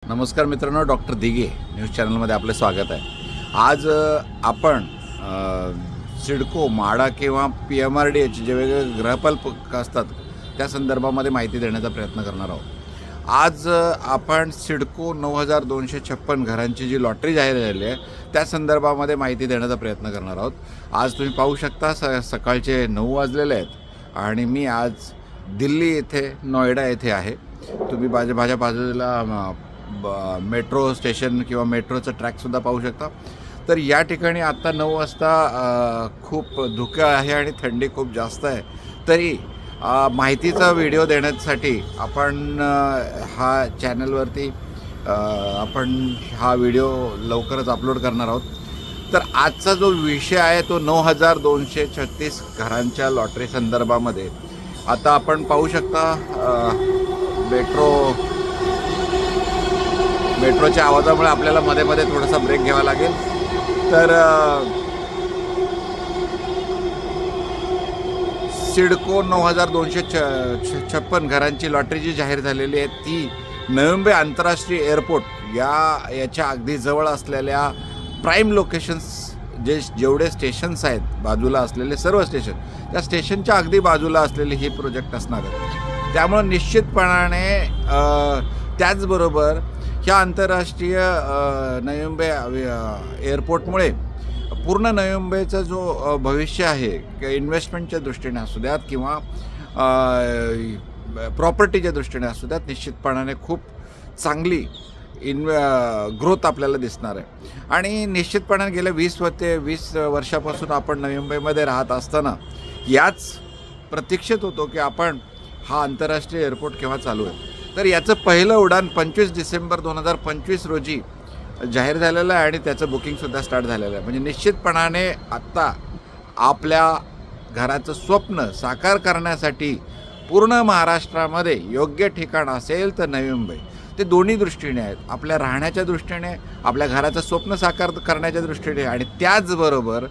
नमस्कार मित्रांनो, doctor Dighe news चॅनलमध्ये आपले स्वागत आहे। आज आपण सिडको माडा किंवा PMRDH जे वेगवेगळे गृहकल्प असतात त्या संदर्भामध्ये माहिती देण्याचा प्रयत्न करणार आहोत। आज आपण सिडको 9256 घरांची जी लॉटरी जाहीर झाली आहे त्या संदर्भामध्ये माहिती देण्याचा प्रयत्न करणार आहोत। आज तुम्ही पाहू शकता सकाळचे 9 वाजलेले आहेत आणि मी आज दिल्ली येथे नोएडा येथे आहे। तुम्ही माझ्या बाजूला मेट्रो स्टेशन किंवा मेट्रोचं ट्रॅकसुद्धा पाहू शकता। तर या ठिकाणी आत्ता 9 वाजता खूप धुकं आहे आणि थंडी खूप जास्त आहे। तरी माहितीचा व्हिडिओ देण्यासाठी आपण हा चॅनलवरती आपण हा व्हिडिओ लवकरच अपलोड करणार आहोत। तर आजचा जो विषय आहे तो 9236 घरांच्या लॉटरी संदर्भामध्ये। आता आपण पाहू शकता मेट्रोच्या आवाजामुळे आपल्याला मध्ये मध्ये थोडासा ब्रेक घ्यावा लागेल। तर सिडको 9256 घरांची लॉटरी जी जाहीर झालेली आहे ती नवी मुंबई आंतरराष्ट्रीय एअरपोर्ट याच्या अगदी जवळ असलेल्या प्राईम लोकेशन्स जेवढे स्टेशन्स आहेत बाजूला असलेले सर्व स्टेशन त्या स्टेशनच्या अगदी बाजूला असलेले हे प्रोजेक्ट असणार आहे। त्यामुळे निश्चितपणाने त्याचबरोबर ह्या आंतरराष्ट्रीय नवी मुंबई एअरपोर्टमुळे पूर्ण नवी मुंबईचा जो भविष्य आहे किंवा इन्व्हेस्टमेंटच्या दृष्टीने असू द्यात किंवा प्रॉपर्टीच्या दृष्टीने असू द्यात निश्चितपणाने खूप चांगली ग्रोथ आपल्याला दिसणार आहे। आणि निश्चितपणाने गेल्या 20 वर्षापासून आपण नवी मुंबईमध्ये राहत असताना याच प्रतीक्षेत होतो की आपण हा आंतरराष्ट्रीय एअरपोर्ट केव्हा चालू आहे। तर याचं पहिलं उड्डाण 25 डिसेंबर 2025 रोजी जाहीर झालेलं आहे आणि त्याचं बुकिंगसुद्धा स्टार्ट झालेलं आहे। म्हणजे निश्चितपणाने आत्ता आपल्या घराचं स्वप्न साकार करण्यासाठी पूर्ण महाराष्ट्रामध्ये योग्य ठिकाण असेल तर नवी मुंबई। ते दोन्ही दृष्टीने आहेत, आपल्या राहण्याच्या दृष्टीने, आपल्या घराचं स्वप्न साकार करण्याच्या दृष्टीने आणि त्याचबरोबर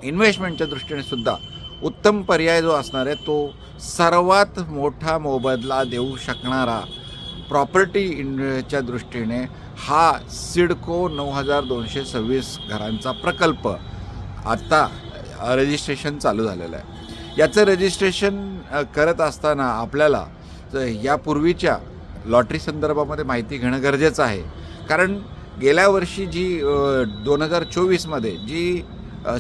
इन्व्हेस्टमेंटच्या दृष्टीने सुद्धा उत्तम पर्याय जो असणार आहे तो सर्वात मोठा मोबदला देऊ शकणारा प्रॉपर्टीच्या दृष्टीने हा सिडको 9226 घरांचा प्रकल्प आत्ता रजिस्ट्रेशन चालू झालेलं आहे। याचं रजिस्ट्रेशन करत असताना आपल्याला यापूर्वीच्या लॉटरी संदर्भामध्ये माहिती घेणं गरजेचं आहे। कारण गेल्या वर्षी जी 2024मध्ये जी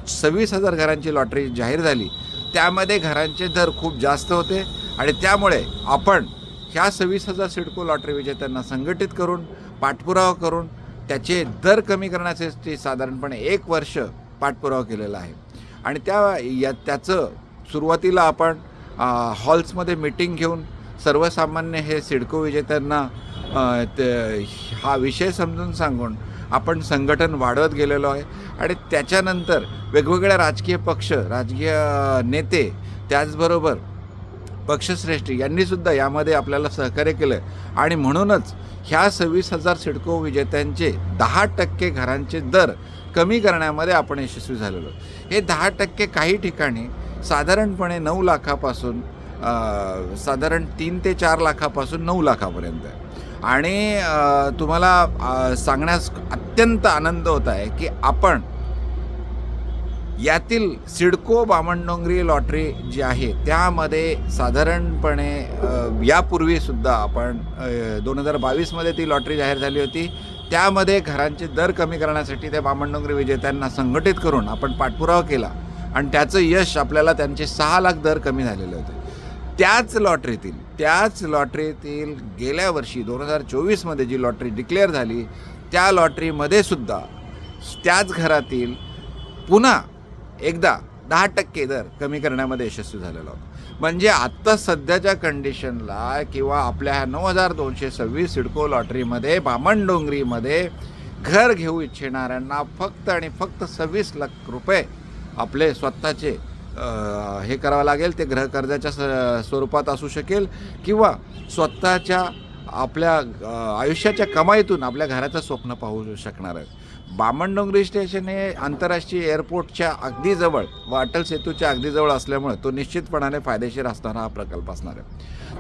26,000 घरांची लॉटरी जाहीर झाली त्यामध्ये घरांचे दर खूप जास्त होते आणि त्यामुळे आपण ह्या 26,000 सिडको लॉटरी विजेत्यांना संघटित करून पाठपुरावा करून त्याचे दर कमी करण्यासाठी साधारणपणे 1 वर्ष पाठपुरावा केलेला आहे। आणि त्याचं सुरुवातीला आपण हॉल्समध्ये मीटिंग घेऊन सर्वसामान्य हे सिडको विजेत्यांना हा विषय समजून सांगून आपण संघटन वाढवत गेलेलो आहे। आणि त्याच्यानंतर वेगवेगळ्या राजकीय पक्ष, राजकीय नेते, त्याचबरोबर पक्षश्रेष्ठी यांनीसुद्धा यामध्ये आपल्याला सहकार्य केलं आहे। आणि म्हणूनच ह्या 26,000 सिडको विजेत्यांचे 10% घरांचे दर कमी करण्यामध्ये आपण यशस्वी झालेलो। हे 10% काही ठिकाणी साधारणपणे 9 लाखापासून साधारण 3 ते 4 लाखापासून 9 लाखापर्यंत आहे। आणि तुम्हाला सांगण्यास अत्यंत आनंद होत आहे की आपण यातील सिडको बामणडोंगरी लॉटरी जी आहे त्यामध्ये साधारणपणे यापूर्वीसुद्धा आपण 2022मध्ये ती लॉटरी जाहीर झाली होती। त्यामध्ये घरांचे दर कमी करण्यासाठी त्या बामणडोंगरी विजेत्यांना संघटित करून आपण पाठपुरावा केला आणि त्याचं यश आपल्याला त्यांचे 6 लाख दर कमी झालेले होते। त्याच लॉटरीतील गेल्या वर्षी 2024मध्ये जी लॉटरी डिक्लेअर झाली त्या लॉटरीमध्ये सुद्धा त्याच घरातील पुन्हा एकदा 10% दर कमी करण्यामध्ये यशस्वी झालेला होता। म्हणजे आत्ता सध्याच्या कंडिशनला किंवा आपल्या 9226 सिडको लॉटरीमध्ये बामणडोंगरीमध्ये घर घेऊ इच्छिणाऱ्यांना फक्त आणि फक्त 26 लाख रुपये आपले स्वतःचे हे करावं लागेल। ते गृह कर्जाच्या स्वरूपात असू शकेल किंवा स्वतःच्या आपल्या आयुष्याच्या कमाईतून आपल्या घराचं स्वप्न पाहू शकणार आहे। बामणडोंगरी स्टेशन हे आंतरराष्ट्रीय एअरपोर्टच्या अगदी जवळ व अटल सेतूच्या अगदी जवळ असल्यामुळे तो निश्चितपणाने फायदेशीर असणारा हा प्रकल्प असणार आहे.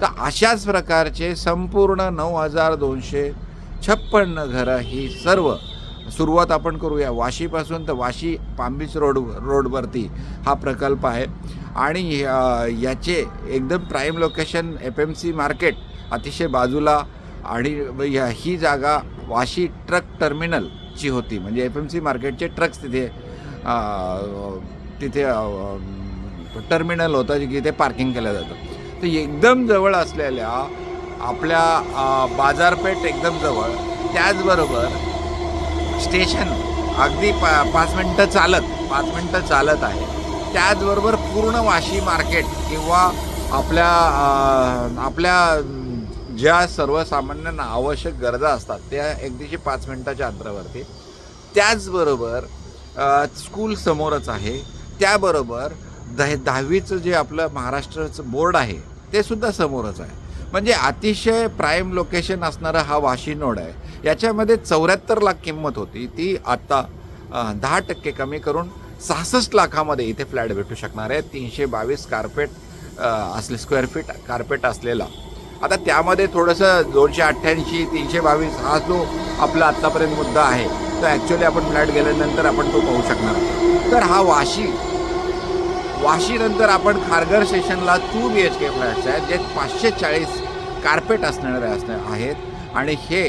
तर अशाच प्रकारचे संपूर्ण 9,256 घरं ही सर्व सुरुवात आपण करूया वाशीपासून. तर वाशी पामबीच रोडवरती हा प्रकल्प आहे आणि याचे एकदम प्राईम लोकेशन FMC मार्केट अतिशय बाजूला आणि ही जागा वाशी ट्रक टर्मिनलची होती. म्हणजे FMC मार्केटचे ट्रक्स तिथे टर्मिनल होतं जे की ते पार्किंग केलं जातं. तर एकदम जवळ असलेल्या आपल्या बाजारपेठ एकदम जवळ, त्याचबरोबर स्टेशन अगदी 5 मिनटं चालत आहे. त्याचबरोबर पूर्ण वाशी मार्केट किंवा आपल्या ज्या सर्वसामान्यांना आवश्यक गरजा असतात त्या अगदीशी 5 मिनटाच्या अंतरावरती. त्याचबरोबर स्कूल समोरच आहे. त्याबरोबर 10वीचं जे आपलं महाराष्ट्राचं बोर्ड आहे ते सुद्धा समोरच आहे. म्हणजे अतिशय प्राईम लोकेशन असणारा हा वाशी नोड आहे. याच्यामध्ये 74 लाख किंमत होती, ती आता 10% कमी करून 66 लाखामध्ये इथे फ्लॅट भेटू शकणार आहे. 322 स्क्वेअर फीट कार्पेट असलेला. आता त्यामध्ये थोडंसं 288, 322 हा जो आपला आत्तापर्यंत मुद्दा आहे तो ॲक्च्युली आपण फ्लॅट गेल्यानंतर आपण तो पाहू शकणार. तर हा वाशीनंतर आपण खारघर स्टेशनला 2 BHK फ्लॅट्स आहेत जे 540 कार्पेट असणारे आहेत. आणि हे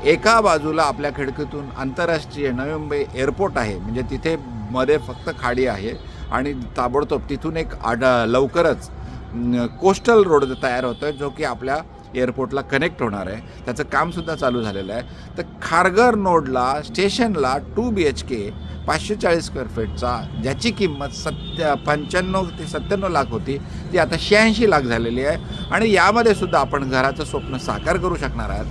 एका बाजूला आपल्या खिडकीतून आंतरराष्ट्रीय नवी मुंबई एअरपोर्ट आहे. म्हणजे तिथे मध्ये फक्त खाडी आहे आणि ताबडतोब तिथून एक लवकरच कोस्टल रोड तयार होतो आहे जो की आपल्या एअरपोर्टला कनेक्ट होणार आहे. त्याचं कामसुद्धा चालू झालेलं आहे. तर खारघर नोडला स्टेशनला 2 BHK 540 स्क्वेअर फीटचा ज्याची किंमत 95 ते 97 लाख होती ती आता 86 लाख झालेली आहे. आणि यामध्ये सुद्धा आपण घराचं स्वप्न साकार करू शकणार आहात.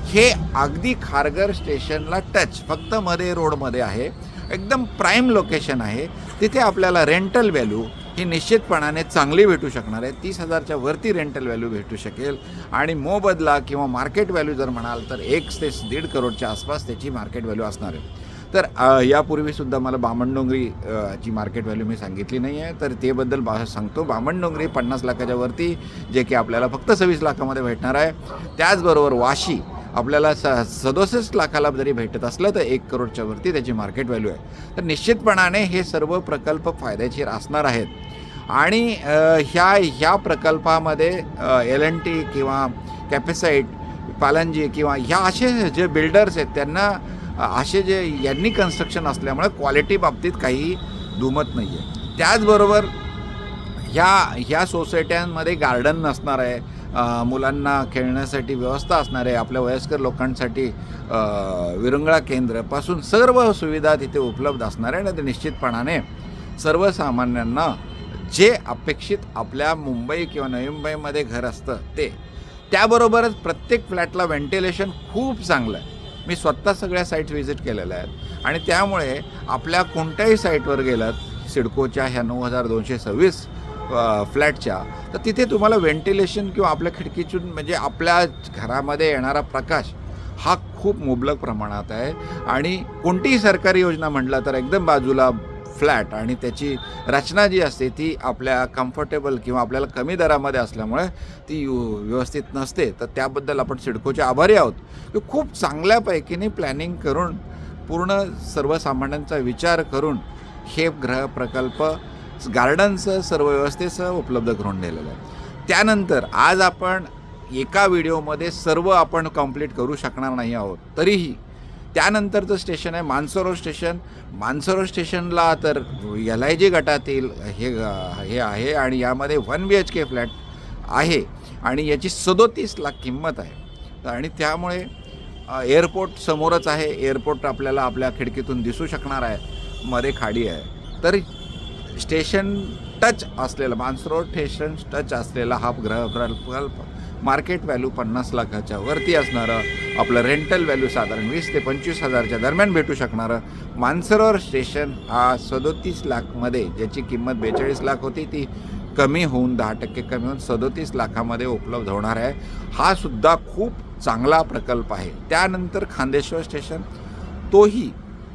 हे अगदी खारघर स्टेशनला टच, फक्त मध्ये रोडमध्ये आहे. एकदम प्राईम लोकेशन आहे. तिथे आपल्याला रेंटल व्हॅल्यू ही निश्चितपणाने चांगली भेटू शकणार आहे. 30,000च्या वरती रेंटल व्हॅल्यू भेटू शकेल. आणि मोबदला किंवा मार्केट व्हॅल्यू जर म्हणाल तर 1 ते 1.5 करोडच्या आसपास त्याची मार्केट व्हॅल्यू असणार आहे. तर यापूर्वीसुद्धा मला बामणडोंगरी ची मार्केट व्हॅल्यू मी सांगितली नाही आहे, तर ते बद्दल सांगतो. बामणडोंगरी 50 लाखाच्या वरती जे की आपल्याला फक्त 26 लाखामध्ये भेटणार आहे. त्याचबरोबर वाशी आपल्याला 67 लाखाला जरी भेटत असलं तर 1 करोडच्या वरती त्याची मार्केट व्हॅल्यू आहे. तर निश्चितपणाने हे सर्व प्रकल्प फायदेशीर असणार आहेत. आणि ह्या प्रकल्पामध्ये L&T किंवा कॅपेसाईट, पालनजी किंवा ह्या असे जे बिल्डर्स आहेत त्यांना यांनी कन्स्ट्रक्शन असल्यामुळे क्वालिटी बाबतीत काही दुमत नाही आहे. त्याचबरोबर ह्या सोसायट्यांमध्ये गार्डन नसणार आहे, मुलांना खेळण्यासाठी व्यवस्था असणार आहे, आपल्या वयस्कर लोकांसाठी विरंगुळा केंद्रापासून सर्व सुविधा तिथे उपलब्ध असणार आहे. आणि ते निश्चितपणाने सर्वसामान्यांना जे अपेक्षित आपल्या मुंबई किंवा नवी मुंबईमध्ये घर असतं ते. त्याबरोबरच प्रत्येक फ्लॅटला व्हेंटिलेशन खूप चांगलं आहे. मी स्वतः सगळ्या साईट्स व्हिजिट केलेल्या आहेत आणि त्यामुळे आपल्या कोणत्याही साईटवर गेलात सिडकोच्या ह्या 9,226 फ्लॅटच्या, तर तिथे तुम्हाला व्हेंटिलेशन किंवा आपल्या खिडकीतून म्हणजे आपल्या घरामध्ये येणारा प्रकाश हा खूप मुबलक प्रमाणात आहे. आणि कोणतीही सरकारी योजना म्हटलं तर एकदम बाजूला फ्लॅट आणि त्याची रचना जी असते ती आपल्या कम्फर्टेबल किंवा आपल्याला कमी दरामध्ये असल्यामुळे ती व्यवस्थित नसते. तर त्याबद्दल आपण सिडकोचे आभारी आहोत की खूप चांगल्यापैकीने प्लॅनिंग करून पूर्ण सर्वसामान्यांचा विचार करून हे गृह प्रकल्प गार्डनचं सर्व व्यवस्थेसह उपलब्ध करून दिलेलं आहे. त्यानंतर आज आपण एका व्हिडिओमध्ये सर्व आपण कंप्लीट करू शकणार नाही आहोत. तरीही त्यानंतरचं स्टेशन आहे मानसरोवर स्टेशन. मानसरोवर स्टेशनला तर LIG गटातील हे आहे आणि यामध्ये 1 BHK फ्लॅट आहे आणि याची 37 लाख किंमत आहे. आणि त्यामुळे एअरपोर्ट समोरच आहे. एअरपोर्ट आपल्याला आपल्या खिडकीतून दिसू शकणार आहे. मध्ये खाडी आहे. तर स्टेशन टच असलेला मानसरोवर स्टेशन टच असलेला हा गृह प्रकल्प मार्केट व्हॅल्यू 50 लाखाच्या वरती असणारं, आपलं रेंटल व्हॅल्यू साधारण 20 ते 25,000च्या दरम्यान भेटू शकणारं मानसरोवर स्टेशन हा 37 लाखमध्ये, ज्याची किंमत 42 लाख होती ती कमी होऊन 10% कमी होऊन 37 लाखामध्ये उपलब्ध होणार आहे. हा सुद्धा खूप चांगला प्रकल्प आहे. त्यानंतर खांदेश्वर स्टेशन, तोही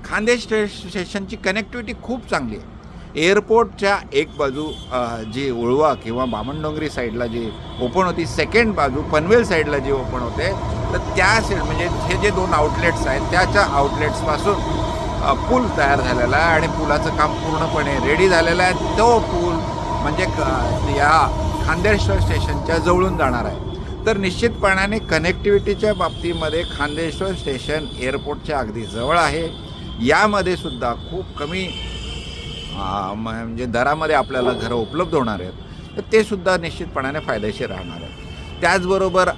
खान्देश स्टेशनची कनेक्टिव्हिटी खूप चांगली आहे. एअरपोर्टच्या एक बाजू जी उळवा किंवा बामणडोंगरी साईडला जी ओपन होती, सेकंड बाजू पनवेल साईडला जी ओपन होते, तर त्या म्हणजे हे जे 2 आउटलेट्स आहेत त्याच्या आउटलेट्सपासून पूल तयार झालेला आहे आणि पुलाचं काम पूर्णपणे रेडी झालेलं आहे. तो पूल म्हणजे या खांदेश्वर स्टेशनच्या जवळून जाणार आहे. तर निश्चितपणाने कनेक्टिव्हिटीच्या बाबतीमध्ये खांदेश्वर स्टेशन एअरपोर्टच्या अगदी जवळ आहे. यामध्ये सुद्धा खूप कमी म्हणजे दरामध्ये आपल्याला घरं उपलब्ध होणार आहेत, तर ते सुद्धा निश्चितपणाने फायदेशीर राहणार आहे. त्याचबरोबर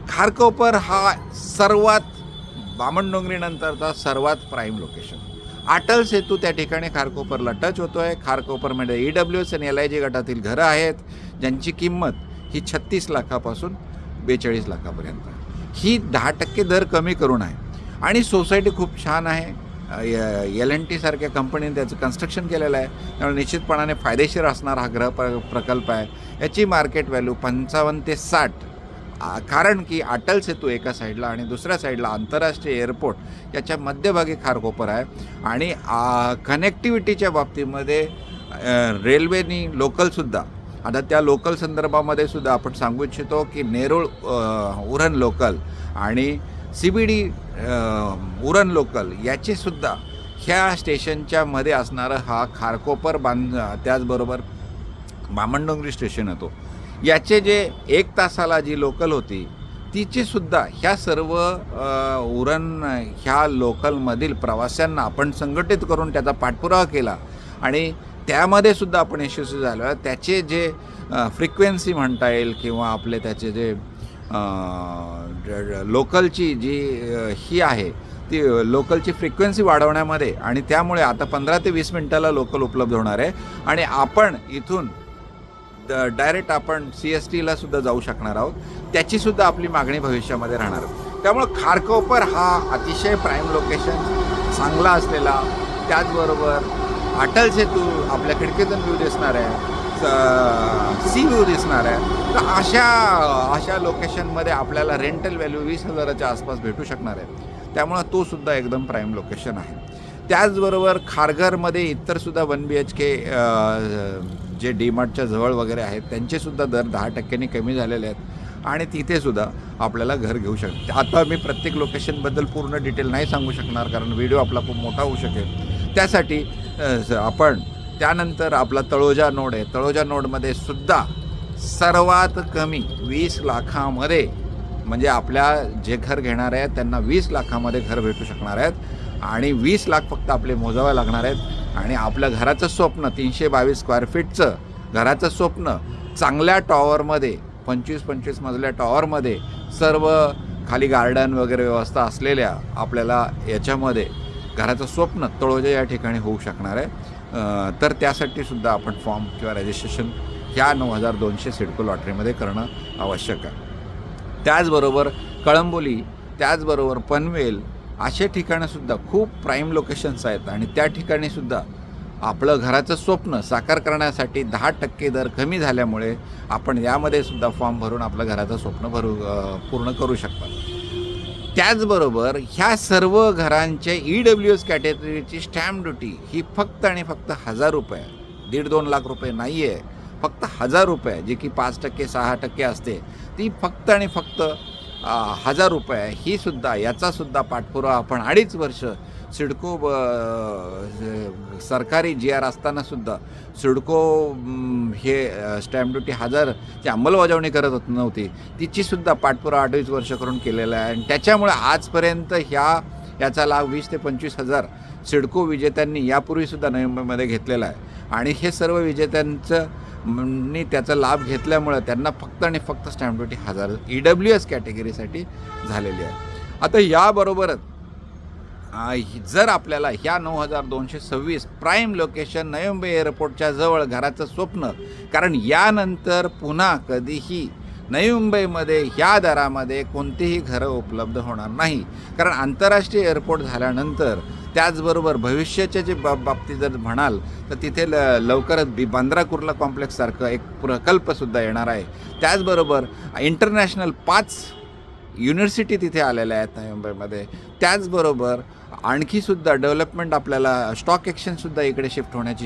खारकोपर हा सर्वात बामणडोंगरीनंतरचा सर्वात प्राईम लोकेशन. अटल सेतू त्या ठिकाणी खारकोपरला टच होतो आहे. खारकोपरमध्ये EWS आणि LIG गटातील घरं आहेत ज्यांची किंमत ही 36 लाखापासून 42 लाखापर्यंत. ही 10% दर कमी करून आहे आणि सोसायटी खूप छान आहे. LNT सारख्या कंपनीने त्याचं कन्स्ट्रक्शन केलेलं आहे, त्यामुळे निश्चितपणाने फायदेशीर असणारा हा प्रकल्प आहे. याची मार्केट व्हॅल्यू 55 ते 60, कारण की अटल सेतू एका साईडला आणि दुसऱ्या साईडला आंतरराष्ट्रीय एअरपोर्ट याच्या मध्यभागी खारकोपर आहे. आणि कनेक्टिव्हिटीच्या बाबतीमध्ये रेल्वेनी लोकलसुद्धा, आता त्या लोकल संदर्भामध्ये सुद्धा आपण सांगू इच्छितो की नेरूळ उरण लोकल आणि CBD उरण लोकल याचीसुद्धा ह्या स्टेशनच्या मध्ये असणारं हा खारकोपर त्याचबरोबर बामणडोंगरी स्टेशन येतो. याचे जे 1 तासाला जी लोकल होती तिचीसुद्धा ह्या सर्व उरण ह्या लोकलमधील प्रवाशांना आपण संघटित करून त्याचा पाठपुरावा केला आणि त्यामध्ये सुद्धा आपण यशस्वी झालो. त्याचे जे फ्रिक्वेन्सी म्हणता येईल किंवा आपले त्याचे जे लोकलची जी ही आहे ती लोकलची फ्रिक्वेन्सी वाढवण्यामध्ये, आणि त्यामुळे आता 15 ते 20 मिनटाला लोकल उपलब्ध होणार आहे आणि आपण इथून डायरेक्ट आपण CSTला सुद्धा जाऊ शकणार आहोत. त्याचीसुद्धा आपली मागणी भविष्यामध्ये राहणार. त्यामुळं खारकोपर हा अतिशय प्राईम लोकेशन चांगला असलेला, त्याचबरोबर अटल सेतू आपल्या खिडकीतून व्ह्यू दिसणार आहे, सी व्ह्यू दिसणार आहे. तर अशा लोकेशनमध्ये आपल्याला रेंटल व्हॅल्यू 20,000च्या आसपास भेटू शकणार आहे. त्यामुळं तो सुद्धा एकदम प्राईम लोकेशन आहे. त्याचबरोबर खारघरमध्ये इतरसुद्धा 1 BHK जे DMartच्या जवळ वगैरे आहेत त्यांचेसुद्धा दर 10% कमी झालेले आहेत आणि तिथेसुद्धा आपल्याला घर घेऊ शकतो. आता मी प्रत्येक लोकेशनबद्दल पूर्ण डिटेल नाही सांगू शकणार कारण व्हिडिओ आपला खूप मोठा होऊ शकेल. त्यासाठी आपण त्यानंतर आपला तळोजा नोड आहे. तळोजा नोडमध्ये सुद्धा सर्वात कमी 20 लाखामध्ये, म्हणजे आपल्या जे घर घेणार आहेत त्यांना 20 लाखामध्ये घर भेटू शकणार आहेत आणि 20 लाख फक्त आपले मोजावे लागणार आहेत. आणि आपल्या घराचं स्वप्न 322 स्क्वेअर फीटचं घराचं स्वप्न चांगल्या टॉवरमध्ये 25 मजल्या टॉवरमध्ये सर्व खाली गार्डन वगैरे व्यवस्था असलेल्या आपल्याला याच्यामध्ये घराचं स्वप्न तळोजा या ठिकाणी होऊ शकणार आहे. तर त्यासाठी सुद्धा आपण फॉर्म किंवा रजिस्ट्रेशन ह्या 9,200 सिडको लॉटरीमध्ये करणं आवश्यक आहे. त्याचबरोबर कळंबोली, त्याचबरोबर पनवेल अशा ठिकाणंसुद्धा खूप प्राईम लोकेशन्स आहेत आणि त्या ठिकाणीसुद्धा आपलं घराचं स्वप्न साकार करण्यासाठी 10% दर कमी झाल्यामुळे आपण यामध्ये सुद्धा फॉर्म भरून आपलं घराचं स्वप्न पूर्ण करू शकता. त्याचबरोबर ह्या सर्व घरांचे EWS कॅटेगरीची स्टॅम्प ड्युटी ही फक्त आणि फक्त 1,000 रुपये, 1.5-2 लाख रुपये नाही आहे, फक्त 1,000 रुपये, जी की 5% 6% असते, ती फक्त आणि फक्त 1,000 रुपये. ही सुद्धा याचासुद्धा पाठपुरावा आपण 2.5 वर्ष सिडको सरकारी GR असतानासुद्धा सिडको हे स्टॅम्प ड्युटी 1,000ची अंमलबजावणी करत नव्हती, तिचीसुद्धा पाठपुरावा 2.5 वर्ष करून केलेला आहे. आणि त्याच्यामुळे आजपर्यंत याचा लाभ 20,000 ते 25,000 सिडको विजेत्यांनी यापूर्वीसुद्धा नवी मुंबईमध्ये घेतलेला आहे. आणि हे सर्व विजेत्यांनी त्याचा लाभ घेतल्यामुळं त्यांना फक्त आणि फक्त स्टॅम्प ड्युटी 1,000 EWS कॅटेगरीसाठी झालेली आहे. आता याबरोबरच जर आपल्याला ह्या 9,226 प्राईम लोकेशन नवी मुंबई एअरपोर्टच्या जवळ घराचं स्वप्न, कारण यानंतर पुन्हा कधीही नवी मुंबईमध्ये ह्या दरामध्ये कोणतीही घरं उपलब्ध होणार नाही, कारण आंतरराष्ट्रीय एअरपोर्ट झाल्यानंतर त्याचबरोबर भविष्याच्या जे बाबतीत जर म्हणाल तर तिथे लवकरच बांद्रा कुर्ला कॉम्प्लेक्ससारखं एक प्रकल्पसुद्धा येणार आहे. त्याचबरोबर इंटरनॅशनल 5 युनिव्हर्सिटी तिथे आलेल्या आहेत नवी मुंबईमध्ये. त्याचबरोबर आणखीसुद्धा डेव्हलपमेंट आपल्याला स्टॉक एक्सचेंजसुद्धा इकडे शिफ्ट होण्याची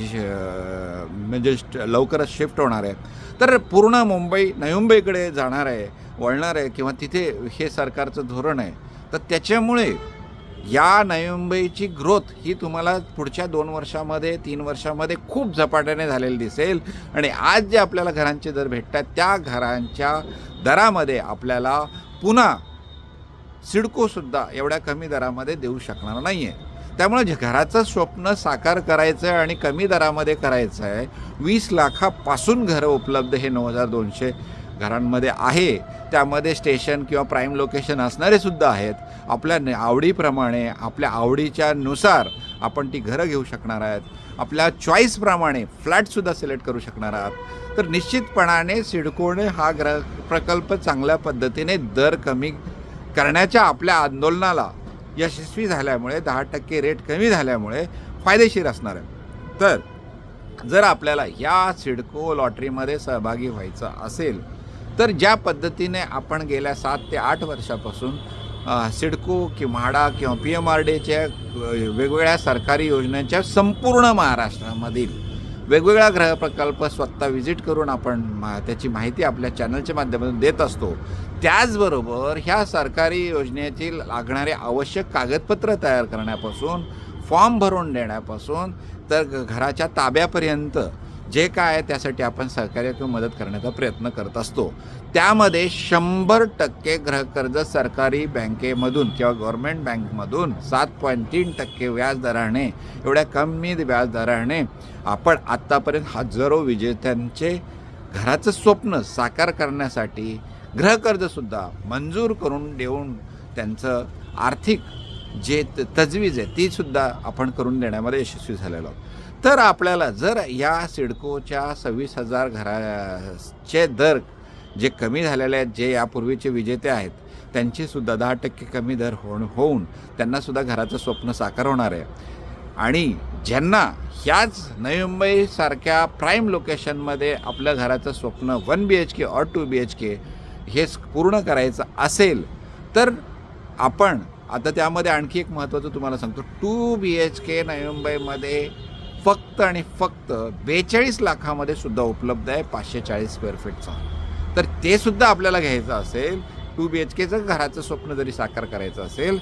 म्हणजे लवकरच शिफ्ट होणार आहे. तर पूर्ण मुंबई नवी मुंबईकडे जाणार आहे, वळणार आहे किंवा तिथे हे सरकारचं धोरण आहे. तर त्याच्यामुळे या नवी मुंबईची ग्रोथ ही तुम्हाला पुढच्या 2 वर्षामध्ये 3 वर्षामध्ये खूप झपाट्याने झालेली दिसेल. आणि आज जे आपल्याला घरांचे दर भेटतात त्या घरांच्या दरामध्ये आपल्याला पुन्हा सिडकोसुद्धा एवढ्या कमी दरामध्ये देऊ शकणार नाही आहे. त्यामुळे जे घराचं स्वप्न साकार करायचं आहे आणि कमी दरामध्ये करायचं आहे, 20 लाखापासून घरं उपलब्ध हे 9,200 घरांमध्ये आहे. त्यामध्ये स्टेशन किंवा प्राईम लोकेशन असणारे सुद्धा आहेत. आपल्या आवडीप्रमाणे आपल्या आवडीच्या नुसार आपण ती घरं घेऊ शकणार आहेत. आपल्या चॉईसप्रमाणे फ्लॅटसुद्धा सिलेक्ट करू शकणार आहात. तर निश्चितपणाने सिडकोने हा प्रकल्प चांगल्या पद्धतीने दर कमी करण्याच्या आपल्या आंदोलनाला यशस्वी झाल्यामुळे 10% रेट कमी झाल्यामुळे फायदेशीर असणार आहे. तर जर आपल्याला या सिडको लॉटरीमध्ये सहभागी व्हायचं असेल तर ज्या पद्धतीने आपण गेल्या 7 ते 8 वर्षापासून सिडको किंवा म्हाडा किंवा PMRDच्या वेगवेगळ्या सरकारी योजनांच्या संपूर्ण महाराष्ट्रामधील वेगवेगळ्या गृहप्रकल्प स्वतः व्हिजिट करून आपण त्याची माहिती आपल्या चॅनलच्या माध्यमातून देत असतो. त्याचबरोबर ह्या सरकारी योजनेतील लागणारे आवश्यक कागदपत्र तयार करण्यापासून, फॉर्म भरून देण्यापासून तर घराच्या ताब्यापर्यंत जे काय आहे त्यासाठी आपण सहकार्य किंवा मदत करण्याचा प्रयत्न करत असतो. त्यामध्ये 100% गृहकर्ज सरकारी बँकेमधून किंवा गव्हर्मेंट बँकमधून 7.3% व्याजदराने, एवढ्या कमी व्याजदराने आपण आत्तापर्यंत हजारो विजेत्यांचे घराचं स्वप्न साकार करण्यासाठी गृहकर्जसुद्धा मंजूर करून देऊन त्यांचं आर्थिक जे तजवीज आहे तीसुद्धा आपण करून देण्यामध्ये यशस्वी झालेलो आहोत. तर आपल्याला जर या सिडकोच्या 26,000 घराचे दर जे कमी झालेले आहेत, जे यापूर्वीचे विजेते आहेत त्यांचीसुद्धा 10% कमी दर होऊन त्यांनासुद्धा घराचं स्वप्न साकार होणार आहे. आणि ज्यांना ह्याच नवी मुंबईसारख्या प्राईम लोकेशनमध्ये आपल्या घराचं स्वप्न 1 BHK और 2 BHK हे पूर्ण करायचं असेल तर आपण आता त्यामध्ये आणखी एक महत्त्वाचं तुम्हाला सांगतो. 2 BHK नवी मुंबईमध्ये फक्त आणि फक्त 42 लाखामध्ये सुद्धा उपलब्ध आहे 540 स्क्वेअर फीटचा. तर ते सुद्धा आपल्याला घ्यायचं असेल, 2 BHKचं घराचं स्वप्न जरी साकार करायचं असेल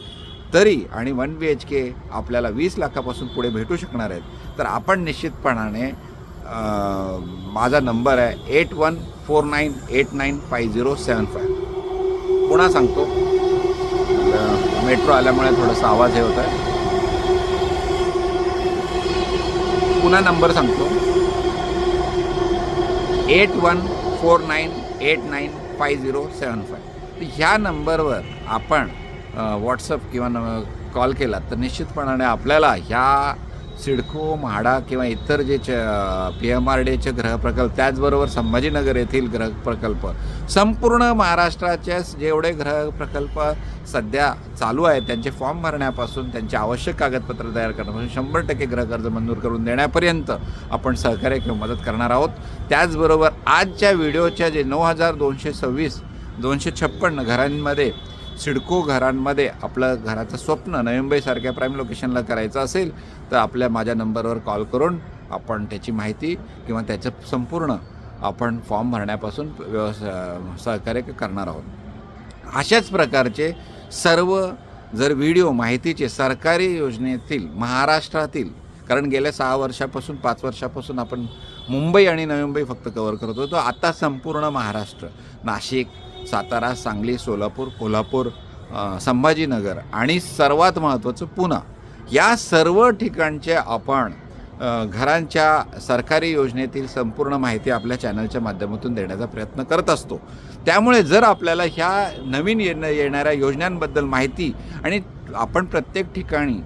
तरी आणि 1 BHK आपल्याला 20 लाखापासून पुढे भेटू शकणार आहेत. तर आपण निश्चितपणाने माझा नंबर आहे 8149895075. पुन्हा सांगतो, मेट्रो आल्यामुळे थोडासा आवाज हे होत आहे. पुन्हा नंबर सांगतो 8149895075. तर ह्या नंबरवर आपण व्हॉट्सअप किंवा कॉल केला तर निश्चितपणाने आपल्याला ह्या सिडको, म्हाडा किंवा इतर जे PMRDचे गृहप्रकल्प, त्याचबरोबर संभाजीनगर येथील गृहप्रकल्प, संपूर्ण महाराष्ट्राचे जेवढे गृहप्रकल्प सध्या चालू आहेत त्यांचे फॉर्म भरण्यापासून त्यांचे आवश्यक कागदपत्र तयार करण्यापासून 100% गृहकर्ज मंजूर करून देण्यापर्यंत आपण सहकार्य किंवा मदत करणार आहोत. त्याचबरोबर आजच्या व्हिडिओच्या जे 9,256 घरांमध्ये सिडको घरांमध्ये आपलं घराचं स्वप्न नवी मुंबईसारख्या प्राईम लोकेशनला करायचं असेल तर आपल्या माझ्या नंबरवर कॉल करून आपण त्याची माहिती किंवा त्याचं संपूर्ण आपण फॉर्म भरण्यापासून सहकार्य करणार आहोत. अशाच प्रकारचे सर्व जर व्हिडिओ माहितीचे सरकारी योजनेतील महाराष्ट्रातील, कारण गेल्या 6 वर्षापासून 5 वर्षापासून आपण मुंबई आणि नवी मुंबई फक्त कव्हर करत होतो, आता संपूर्ण महाराष्ट्र, नाशिक, सातारा, सांगली, सोलापूर, कोल्हापूर, संभाजीनगर आणि सर्वात महत्त्वाचं पुणे, या सर्व ठिकाणचे आपण घरांच्या सरकारी योजनेतील संपूर्ण माहिती आपल्या चॅनलच्या माध्यमातून देण्याचा प्रयत्न करत असतो. त्यामुळे जर आपल्याला ह्या नवीन येणाऱ्या योजनांबद्दल माहिती आणि आपण प्रत्येक ठिकाणी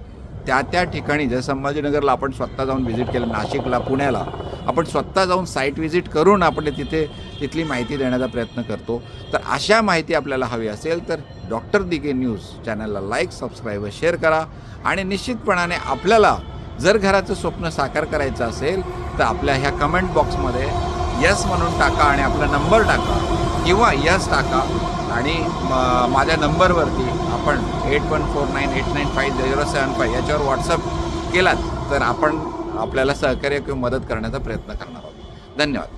त्या ठिकाणी जर संभाजीनगरला आपण स्वतः जाऊन व्हिजिट केलं, नाशिकला, पुण्याला आपण स्वतः जाऊन साईट व्हिजिट करून आपण तिथली माहिती देण्याचा प्रयत्न करतो. तर अशा माहिती आपल्याला हवी असेल तर डॉक्टर दिघे न्यूज चॅनलला लाईक, सबस्क्राईब, शेअर करा. आणि निश्चितपणाने आपल्याला जर घराचं स्वप्न साकार करायचं असेल तर आपल्या ह्या कमेंट बॉक्समध्ये यस म्हणून टाका आणि आपला नंबर टाका. किंवा यस टाका आणि माझ्या नंबरवरती आपण 8149895075 याच्यावर व्हॉट्सअप केलात तर आपण आपल्याला सहकार्य किंवा मदत करण्याचा प्रयत्न करणार आहोत. धन्यवाद.